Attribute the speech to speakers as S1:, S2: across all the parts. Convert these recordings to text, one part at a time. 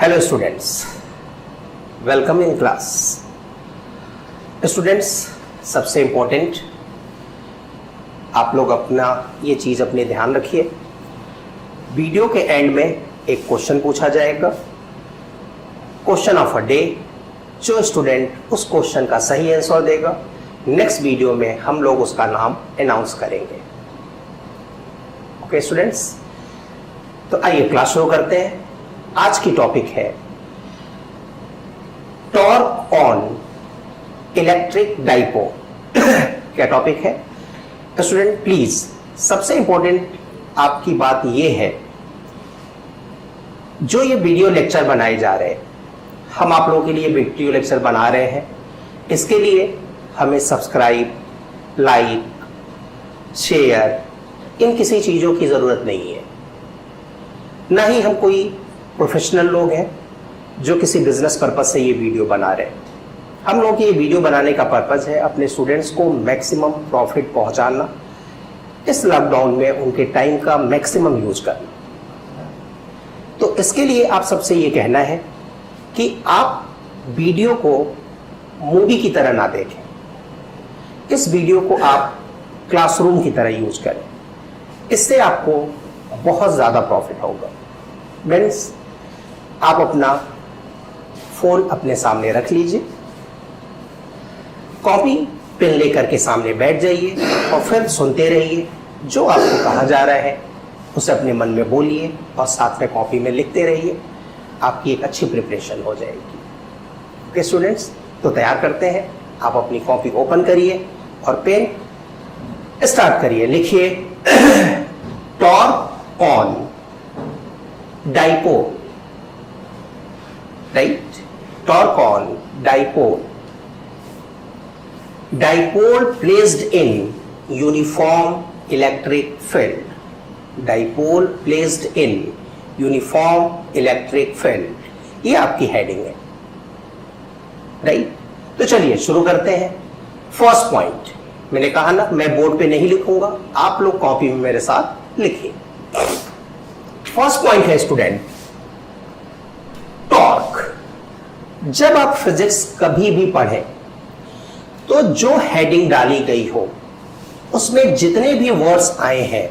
S1: Hello students, welcome in class. Students, सबसे important आप लोग अपना ये चीज़ अपने ध्यान रखिए। वीडियो के एंड में एक क्वेश्चन पूछा जाएगा, क्वेश्चन ऑफ अ डे। जो स्टूडेंट उस क्वेश्चन का सही आंसर देगा, नेक्स्ट वीडियो में हम लोग उसका नाम अनाउंस करेंगे। ओके स्टूडेंट्स, तो आइए क्लास शुरू करते हैं। आज की टॉपिक है टॉर्क ऑन इलेक्ट्रिक डाइपोल। क्या टॉपिक है स्टूडेंट? प्लीज सबसे इंपॉर्टेंट आपकी बात यह है, जो ये वीडियो लेक्चर बनाए जा रहे हैं, हम आप लोगों के लिए वीडियो लेक्चर बना रहे हैं। इसके लिए हमें सब्सक्राइब, लाइक, शेयर इन किसी चीजों की जरूरत नहीं है। ना ही हम कोई प्रोफेशनल लोग हैं जो किसी बिजनेस पर्पज से ये वीडियो बना रहे हैं। हम लोगों की ये वीडियो बनाने का पर्पज है अपने स्टूडेंट्स को मैक्सिमम प्रॉफिट पहुंचाना, इस लॉकडाउन में उनके टाइम का मैक्सिमम यूज करना। तो इसके लिए आप सबसे ये कहना है कि आप वीडियो को मूवी की तरह ना देखें, इस वीडियो को आप क्लासरूम की तरह यूज करें। इससे आपको बहुत ज्यादा प्रॉफिट होगा। फ्रेंड्स, आप अपना फोन अपने सामने रख लीजिए, कॉपी पेन लेकर के सामने बैठ जाइए और फिर सुनते रहिए। जो आपको कहा जा रहा है उसे अपने मन में बोलिए और साथ में कॉपी में लिखते रहिए। आपकी एक अच्छी प्रिपरेशन हो जाएगी। ओके स्टूडेंट्स, तो तैयार करते हैं। आप अपनी कॉपी ओपन करिए और पेन स्टार्ट करिए। लिखिए torque on dipole, right? Torque on dipole. Dipole placed in uniform electric field. Dipole placed in uniform electric field. ये आपकी हेडिंग है, राइट? तो चलिए शुरू करते हैं। फर्स्ट पॉइंट, मैंने कहा ना मैं बोर्ड पे नहीं लिखूंगा, आप लोग कॉपी में मेरे साथ लिखिए। फर्स्ट पॉइंट है स्टूडेंट, टॉर्क। जब आप फिजिक्स कभी भी पढ़ें तो जो हेडिंग डाली गई हो उसमें जितने भी वर्ड्स आए हैं,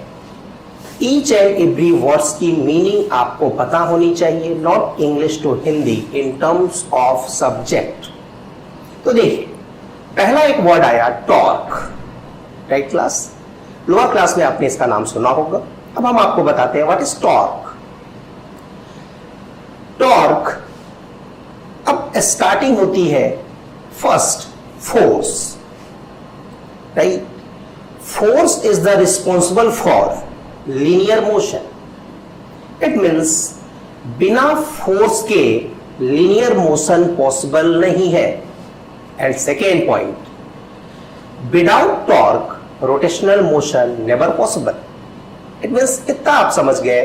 S1: ईच एंड एवरी वर्ड्स की मीनिंग आपको पता होनी चाहिए, not English to Hindi in terms of subject. तो देखिए, पहला एक वर्ड आया torque, right class? Lower class में आपने इसका नाम सुना होगा। अब हम आपको बताते हैं व्हाट इज टॉर्क। टॉर्क अब स्टार्टिंग होती है first force, right? Force is the responsible for linear motion. It means बिना फोर्स के लीनियर मोशन पॉसिबल नहीं है। And second point, without torque rotational motion never possible. It means इतना आप समझ गए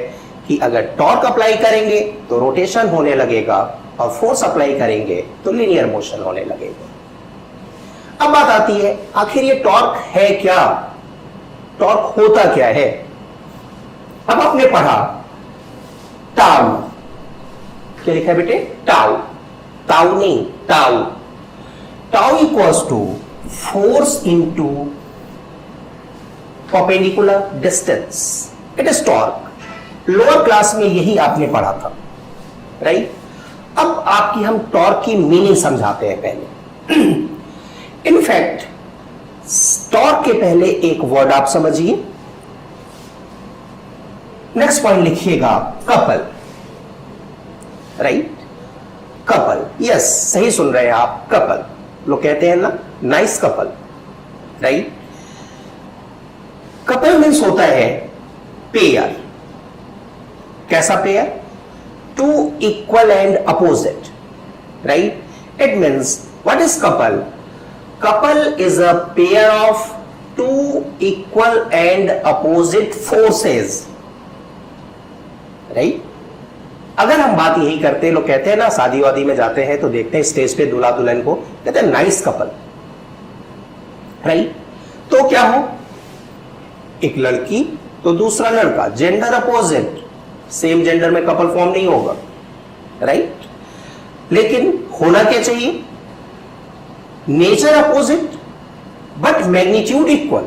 S1: कि अगर टॉर्क अप्लाई करेंगे तो रोटेशन होने लगेगा और फोर्स अप्लाई करेंगे तो लीनियर मोशन होने लगेगा। अब बात आती है, आखिर ये टॉर्क है क्या? टॉर्क होता क्या है? अब आपने पढ़ा टाउ, क्या लिखा है बेटे? टाउ। टाउ नहीं, tau. Tau equals to force into perpendicular distance. It is torque. Lower class में यही आपने पढ़ा था, राइट? अब आपकी हम टॉर्क की मीनिंग समझाते हैं पहले। इनफैक्ट टॉर्क के पहले एक वर्ड आप समझिए। नेक्स्ट पॉइंट लिखिएगा कपल, राइट? कपल, यस, सही सुन रहे हैं आप, कपल। लोग कहते हैं ना nice couple, right? Couple means होता है पेयर। कैसा pair? Two equal and opposite, right? It means what is couple? Couple is a pair of two equal and opposite forces, right? अगर हम बात यही करते, लोग कहते हैं ना शादी वादी में जाते हैं तो देखते हैं स्टेज पे दूल्हा दुल्हन को, कहते हैं नाइस कपल, राइट? तो क्या हो, एक लड़की तो दूसरा लड़का, जेंडर अपोजिट, सेम जेंडर में कपल फॉर्म नहीं होगा। राइट? लेकिन होना क्या चाहिए? Nature opposite but magnitude equal.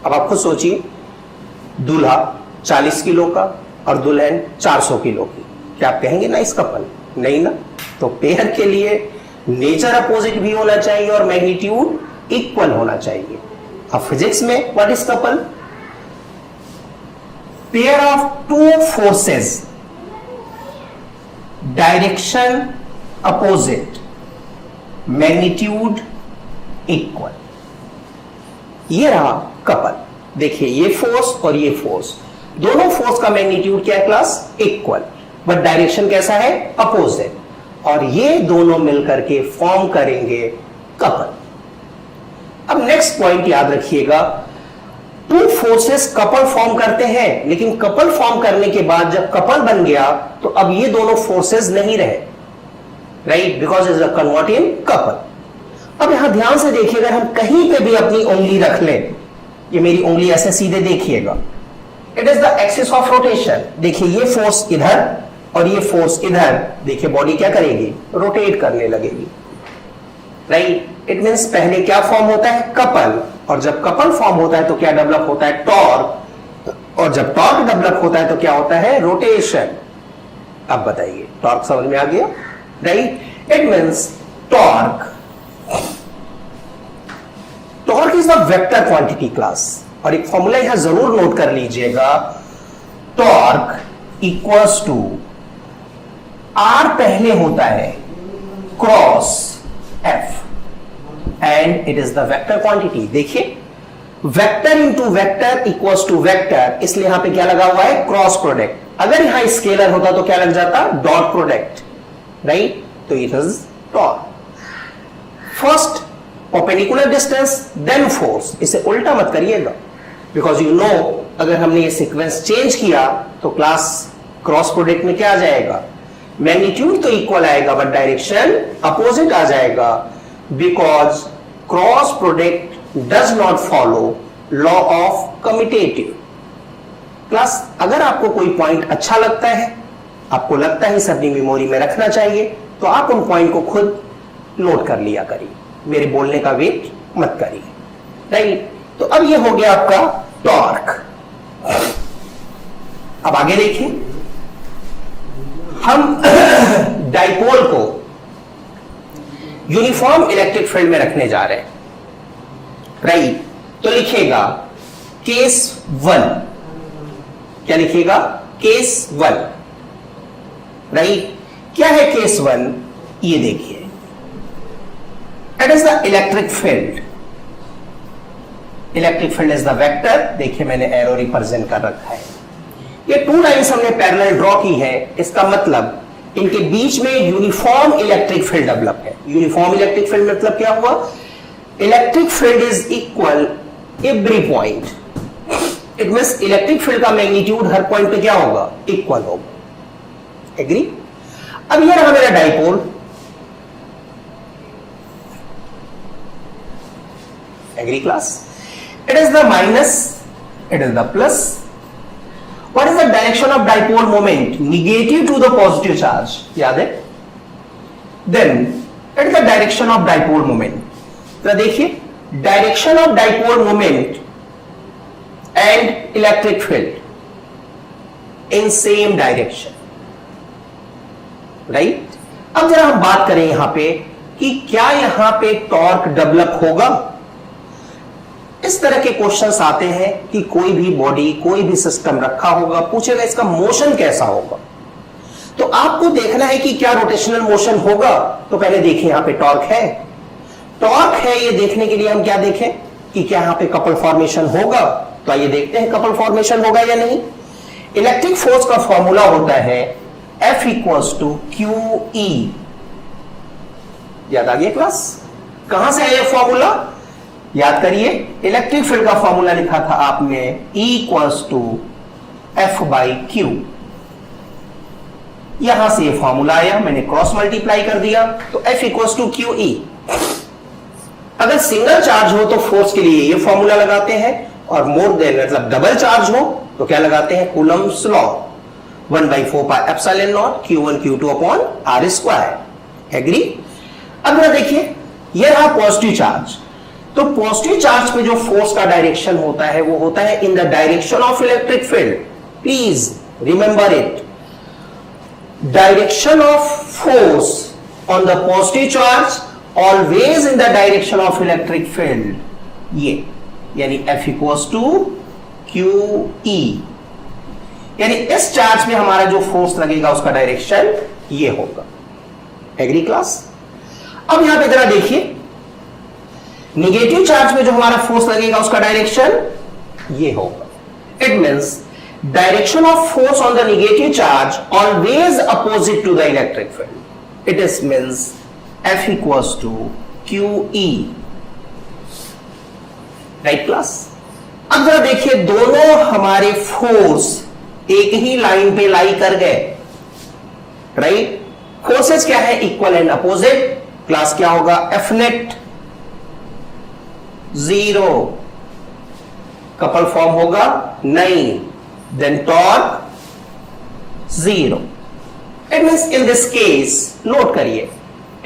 S1: अब आप खुद सोचिए, दूल्हा 40 किलो का और दुल्हन 400 किलो की, क्या आप कहेंगे नाइस कपल? नहीं ना। तो पेयर के लिए नेचर अपोजिट भी होना चाहिए और मैग्नीट्यूड इक्वल होना चाहिए। अब फिजिक्स में what is couple? Pair of two forces, direction opposite, magnitude equal, ये रहा कपल। देखिए ये फोर्स और ये फोर्स, दोनों फोर्स का मैग्नीट्यूड क्या है क्लास? इक्वल, बट डायरेक्शन कैसा है? अपोजिट, और ये दोनों मिलकर के फॉर्म करेंगे कपल। अब नेक्स्ट पॉइंट याद रखिएगा, टू फोर्सेस कपल फॉर्म करते हैं, लेकिन कपल फॉर्म करने के बाद जब कपल बन गया तो अब ये दोनों फोर्सेस नहीं रहे, right? Because is a convert in couple. अब यहां ध्यान से देखिए, अगर हम कहीं पे भी अपनी उंगली रख लें, ये मेरी उंगली ऐसे सीधे देखिएगा, it is the axis of rotation. देखिए ये फोर्स इधर और ये फोर्स इधर, देखिए बॉडी क्या करेगी? रोटेट करने लगेगी, राइट? इट मींस पहले क्या फॉर्म होता है? कपल, और जब कपल फॉर्म होता है तो क्या डेवलप होता है? टॉर्क, और जब टॉर्क डेवलप होता है तो क्या होता है? रोटेशन। अब बताइए, टॉर्क समझ में आ गया, right? It means torque, torque is the vector quantity class, और एक फॉर्मूला यहां जरूर नोट कर लीजिएगा, टॉर्क इक्वल्स टू आर पहले होता है cross F, and it is the vector quantity. देखिए vector into vector equals to vector, इसलिए यहां पे क्या लगा हुआ है? Cross product. अगर यहां स्केलर होता तो क्या लग जाता? Dot product, right? तो it is torque. First perpendicular distance then force, इसे उल्टा मत करिएगा, बिकॉज यू नो अगर हमने ये सीक्वेंस चेंज किया तो क्लास क्रॉस प्रोडक्ट में क्या आ जाएगा? मैग्नीट्यूड तो इक्वल आएगा बट डायरेक्शन अपोजिट आ जाएगा, because cross product does not follow law of commutative. Class अगर आपको कोई पॉइंट अच्छा लगता है, आपको लगता है इसे अपनी मेमोरी में रखना चाहिए, तो आप उन पॉइंट को खुद नोट कर लिया करिए, मेरे बोलने का वेट मत करिए, राइट? तो अब ये हो गया आपका टॉर्क। अब आगे देखिए, हम डाइपोल को यूनिफॉर्म इलेक्ट्रिक फील्ड में रखने जा रहे हैं, राइट? तो लिखेगा केस 1, क्या लिखेगा? Case 1, right? क्या है केस 1? ये देखिए, it is the electric field, electric field is the vector. देखिए मैंने एरो रिप्रेजेंट कर रखा है, ये टू लाइंस हमने पैरेलल ड्रॉ की है, इसका मतलब इनके बीच में यूनिफॉर्म इलेक्ट्रिक फील्ड डेवलप है। यूनिफॉर्म इलेक्ट्रिक फील्ड मतलब क्या हुआ? Electric field is equal every point. It means electric field का मैग्नीट्यूड हर पॉइंट पे क्या होगा? इक्वल होगा। एग्री? अब ये रहा मेरा dipole, agree class? It is the minus, it is the plus. What is the direction of dipole moment? Negative to the positive charge. याद है? Then it is the direction of dipole moment. तो देखिए, direction of dipole moment and electric field in same direction, right? अब जरा हम बात करें यहां पे कि क्या यहां पे टॉर्क डेवलप होगा? इस तरह के क्वेश्चंस आते हैं कि कोई भी बॉडी, कोई भी सिस्टम रखा होगा, पूछेगा इसका मोशन कैसा होगा, तो आपको देखना है कि क्या रोटेशनल मोशन होगा। तो पहले देखिए यहां पे टॉर्क है, टॉर्क है, ये देखने के लिए हम क्या देखें कि क्या यहां पे कपल फॉर्मेशन होगा। तो आइए देखते हैं कपल फॉर्मेशन होगा या नहीं। इलेक्ट्रिक फोर्स का फॉर्मूला होता है F इक्वल्स टू QE। याद आ गया क्लास? कहां से आया फॉर्मूला? याद करिए, इलेक्ट्रिक फील्ड का फॉर्मूला लिखा था आपने E equals to F by Q। यहां से ये फॉर्मूला आया, मैंने क्रॉस मल्टीप्लाई कर दिया, तो F इक्वल्स टू QE। अगर सिंगल चार्ज हो तो फोर्स के लिए ये फॉर्मूला लगाते हैं, और मोर देन मतलब डबल चार्ज हो तो क्या लगाते हैं? Coulomb's law. 1/4 pi epsilon naught Q1 Q2 upon R square. Agree? अब जरा देखिए, ये रहा पॉजिटिव चार्ज। तो पॉजिटिव चार्ज पे जो फोर्स का डायरेक्शन होता है वो होता है इन the direction of electric field. Please remember it, direction of force on the positive charge always in the direction of electric field, ये यानी F इक्वल्स टू QE, यानी इस चार्ज में हमारा जो फोर्स लगेगा उसका डायरेक्शन ये होगा। Agree class? अब यहां पे जरा देखिए, निगेटिव चार्ज में जो हमारा फोर्स लगेगा उसका डायरेक्शन ये होगा। It means direction of force on the negative charge always opposite to the electric field. It is means F equals to QE। Right class? अब जरा देखिए, दोनों हमारे फोर्स एक ही लाइन पे लाई कर गए। राइट? फोर्सेस क्या है? Equal and opposite. क्लास क्या होगा? F नेट 0, कपल फॉर्म होगा नहीं, then torque 0। It means in this case, note करिए,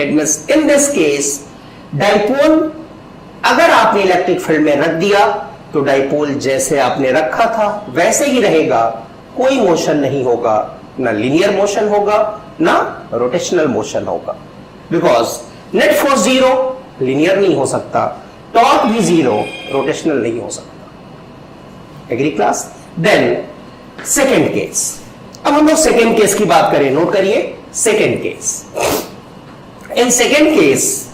S1: it means in this case dipole अगर आपने इलेक्ट्रिक फील्ड में रख दिया तो डाइपोल जैसे आपने रखा था वैसे ही रहेगा, कोई मोशन नहीं होगा, ना लीनियर मोशन होगा ना रोटेशनल मोशन होगा, बिकॉज नेट फोर्स 0 लीनियर नहीं हो सकता, टॉर्क भी 0 रोटेशनल नहीं हो सकता। Agree class? Then second case, अब हम लोग सेकेंड केस की बात करें। नोट करिए, second case. In second case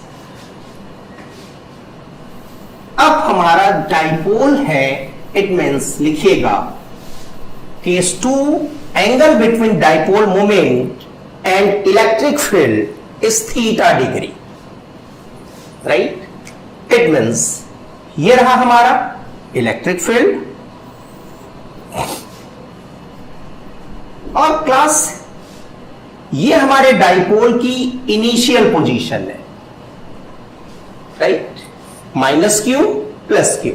S1: अब हमारा डाइपोल है, इट मींस लिखिएगा case 2, angle between dipole moment and electric field is theta degree. Right? It means ये रहा हमारा इलेक्ट्रिक फील्ड, और क्लास ये हमारे डाइपोल की इनिशियल पोजीशन है। राइट? -Q +Q,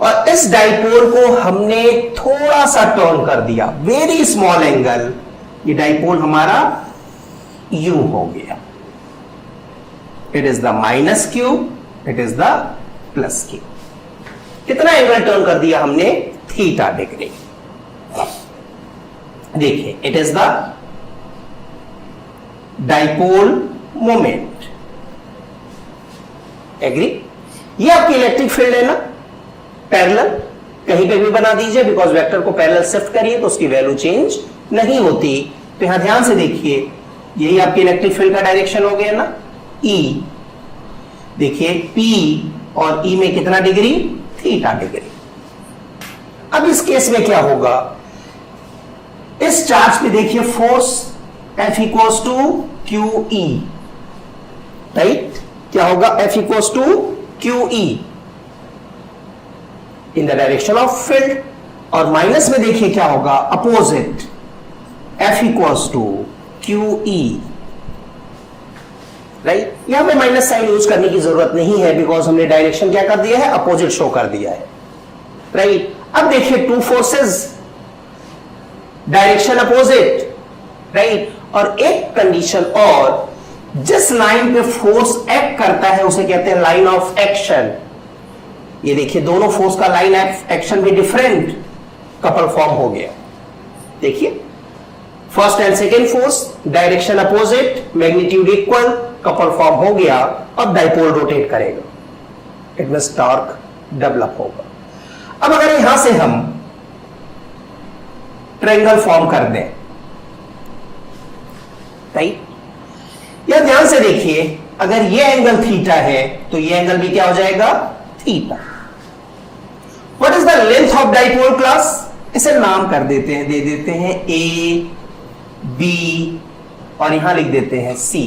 S1: और इस डाइपोल को हमने थोड़ा सा टर्न कर दिया, वेरी स्मॉल एंगल, ये डाइपोल हमारा U हो गया। It is the -Q, it is the +Q। कितना एंगल टर्न कर दिया हमने? Theta degree. देखिए, it is the dipole moment. Agree? ये आपकी इलेक्ट्रिक फील्ड है ना, पैरेलल, कहीं पे भी बना दीजिए, बिकॉज वेक्टर को पैरेलल शिफ्ट करिए तो उसकी वैल्यू चेंज नहीं होती। तो यहां ध्यान से देखिए, यही आपकी इलेक्ट्रिक फील्ड का डायरेक्शन हो गया ना, E। देखिए P और E में कितना डिग्री? Theta degree. अब इस केस में क्या होगा? इस चार्ज पे देखिए force F equals to QE। Right? क्या होगा? F equals to QE in the direction of field, और माइनस में देखिए क्या होगा? Opposite, F equals to QE। Right? यहां पे माइनस साइन यूज करने की जरूरत नहीं है, बिकॉज हमने डायरेक्शन क्या कर दिया है? अपोजिट शो कर दिया है। राइट? अब देखिए, two forces, direction opposite. Right? और एक कंडीशन और, जिस लाइन पे फोर्स एक्ट करता है उसे कहते हैं लाइन ऑफ एक्शन। ये देखिए, दोनों फोर्स का लाइन ऑफ एक्शन भी डिफरेंट, कपल फॉर्म हो गया। देखिए, first and second force direction opposite, magnitude equal, couple form हो गया, और डाइपोल रोटेट करेगा। इट मींस टॉर्क डेवलप होगा। अब अगर यहां से हम ट्रायंगल फॉर्म कर दें, राइट? या ध्यान से देखिए, अगर ये एंगल थीटा है तो ये एंगल भी क्या हो जाएगा? Theta. What is the length of dipole class? इसे नाम कर देते हैं, दे देते हैं A, B, और यहां लिख देते हैं C।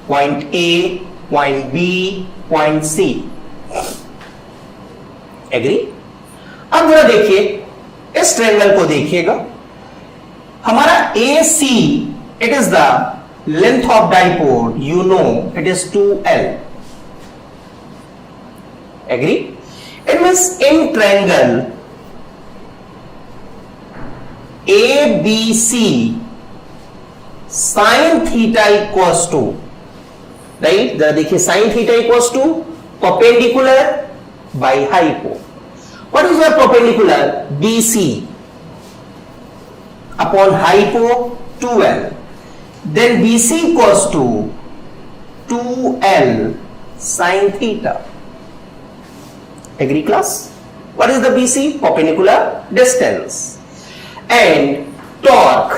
S1: Point A, point B, point C। Agree? अब जरा देखिए, इस ट्रायंगल को देखिएगा, हमारा AC, it is the length of dipole, you know it is 2L. Agree? It means in triangle A B C sine theta equals to, right, जरा देखिए, sine theta equals to perpendicular by hypo. What is your perpendicular? BC upon hypo 2L. Then BC equals to 2L sin theta. Agree class? What is the BC? Perpendicular distance. And torque.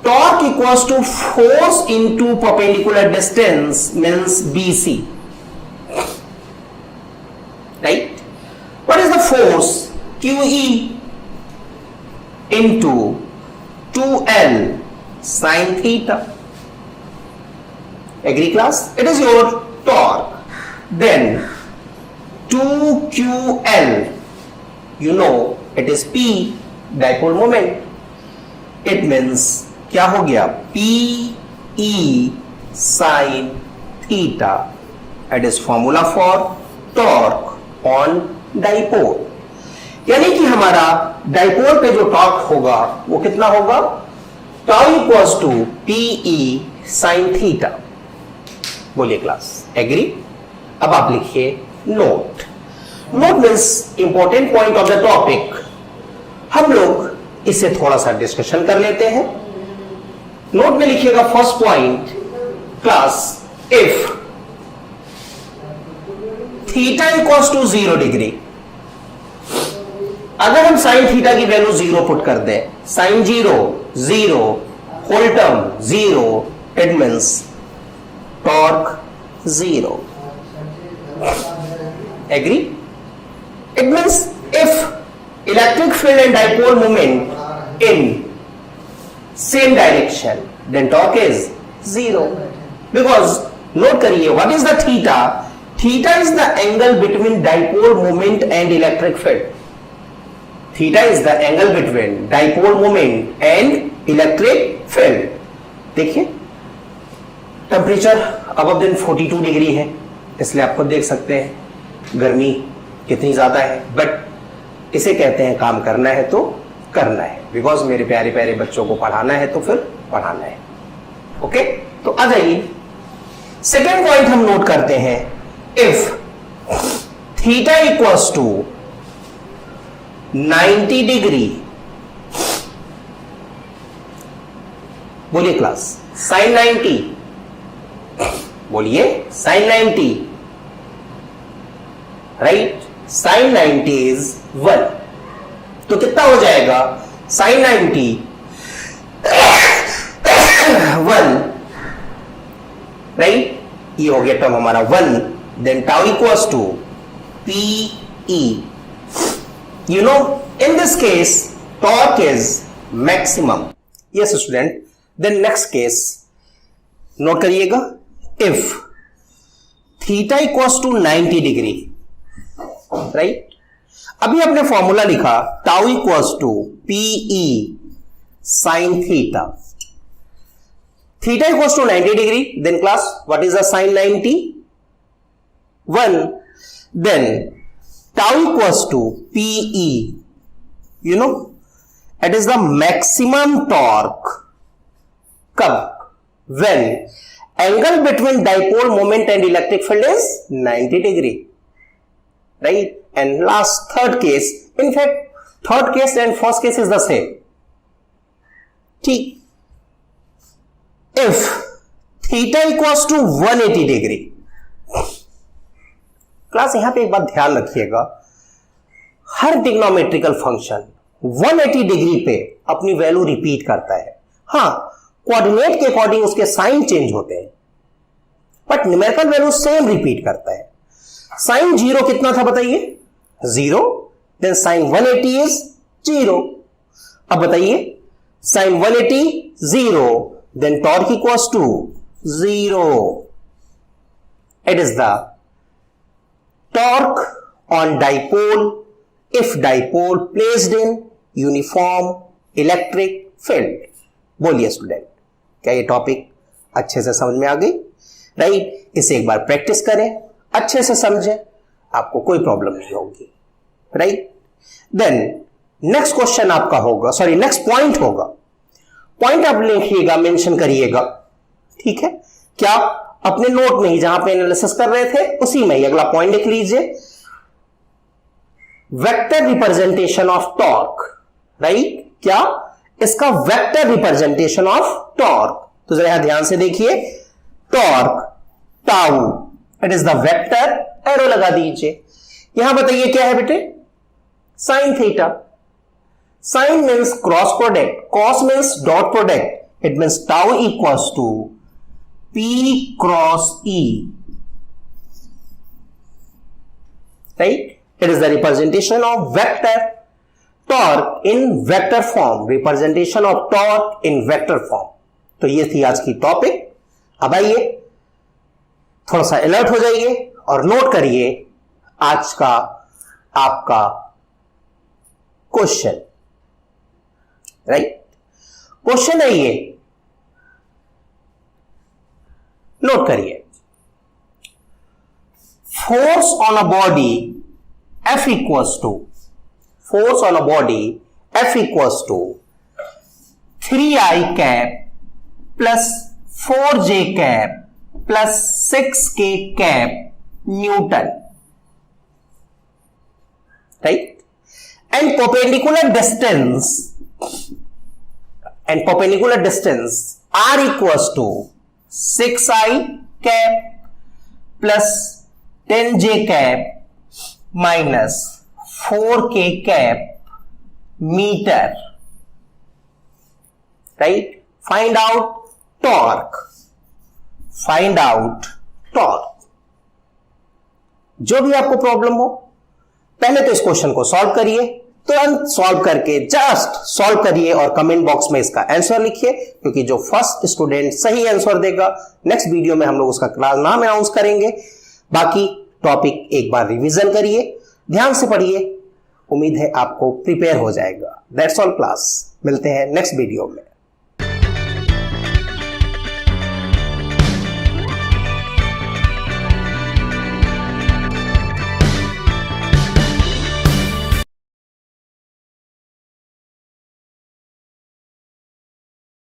S1: Torque equals to force into perpendicular distance means BC. Right? What is the force? QE into 2L sin theta. Agree class? It is your torque. Then 2QL, you know it is P, dipole moment. It means क्या हो गया? PE sin theta. It is formula for torque on dipole. यानी कि हमारा dipole पे जो torque होगा वो कितना होगा? Tau equals to PE sin theta. बोलिए क्लास, एग्री? अब आप लिखिए note. Note means important point of the topic. हम लोग इसे थोड़ा सा डिस्कशन कर लेते हैं. नोट में लिखिएगा first point, class, if theta equals to 0 degree, अगर हम साइन थीटा की वैल्यू 0 पुट कर दें, sine 0 0, whole term 0, it means torque 0. Agree? It means if electric field and dipole moment in same direction, then torque is 0. Because note करिए, what is the theta? Theta is the angle between dipole moment and electric field. Theta is the angle between dipole moment and electric field. देखिए, temperature above then 42 degree है, इसलिए आप खुद देख सकते हैं गर्मी कितनी ज्यादा है. बट इसे कहते हैं काम करना है तो करना है, बिकॉज मेरे प्यारे प्यारे बच्चों को पढ़ाना है तो फिर पढ़ाना है. ओके, तो आ जाइए, सेकेंड पॉइंट हम नोट करते हैं. If theta equals to 90 degree, बोलिए क्लास, साइन 90, बोलिए साइन 90, राइट. साइन 90 इज 1, तो कितना हो जाएगा? Sine 90 1, right. ये हो गया टर्म हमारा 1. Then tau equals to PE. You know, in this case, torque is maximum. Yes, student. Then next case, note करिएगा, if theta equals to 90 degree, right? अभी आपने फॉर्मूला लिखा, tau equals to PE sin theta. Theta equals to 90 degree. Then class, what is the sin 90? 1. Then tau equals to PE, you know, it is the maximum torque. कब? When angle between dipole moment and electric field is 90 degree, right? And last, third case, in fact third case and first case is the same. ठीक. If theta equals to 180 degree, class यहां पे एक बात ध्यान रखिएगा, हर trigonometrical function 180 degree पे अपनी value repeat करता है. हां, कोऑर्डिनेट के अकॉर्डिंग उसके साइन चेंज होते हैं, but numerical value same repeat करता है. साइन 0 कितना था बताइए? 0. Then sine 180 is 0. अब बताइए, sine 180 0, then torque equals to 0. It is the torque on dipole if dipole placed in uniform electric field. बोलिए स्टूडेंट, क्या ये टॉपिक अच्छे से समझ में आ गई? राइट. इसे एक बार प्रैक्टिस करें, अच्छे से समझें, आपको कोई प्रॉब्लम नहीं होगी. राइट. देन नेक्स्ट क्वेश्चन आपका होगा, सॉरी नेक्स्ट पॉइंट होगा, पॉइंट आप लिखिएगा, मेंशन करिएगा, ठीक है? क्या? अपने नोट में ही जहां पे एनालिसिस कर रहे थे उसी में ही अगला पॉइंट लिख लीजिए, vector representation of torque, right? क्या? इसका वेक्टर रिप्रेजेंटेशन ऑफ टॉर्क। तो जरा ध्यान से देखिए, torque tau, it is the vector, arrow लगा दीजिए। यहां बताइए क्या है बेटे? Sine theta. Sine means cross product, cos means dot product, it means tau equals to P cross E, right? It is the representation of vector torque in vector form, representation of torque in vector form. तो ये थी आज की topic. अब आइए थोड़ा सा alert हो जाइए और नोट करिए आज का आपका क्वेश्चन, राइट? क्वेश्चन है ये, नोट करिए, force on a body F equals to, force on a body F equals to 3I cap plus 4J cap plus 6K cap newton, right? And perpendicular distance R equals to 6I cap plus 10J cap minus 4K cap metre, right? Find out torque, find out torque. जो भी आपको problem हो, पहले तो इस question को solve करिए, तुरंत सॉल्व करके जस्ट सॉल्व करिए और कमेंट बॉक्स में इसका आंसर लिखिए, क्योंकि जो फर्स्ट स्टूडेंट सही आंसर देगा नेक्स्ट वीडियो में हम लोग उसका क्लास नाम अनाउंस करेंगे। बाकी टॉपिक एक बार रिवीजन करिए, ध्यान से पढ़िए, उम्मीद है आपको प्रिपेयर हो जाएगा। दैट्स ऑल क्लास, मिलते हैं नेक्स्ट वीडियो में।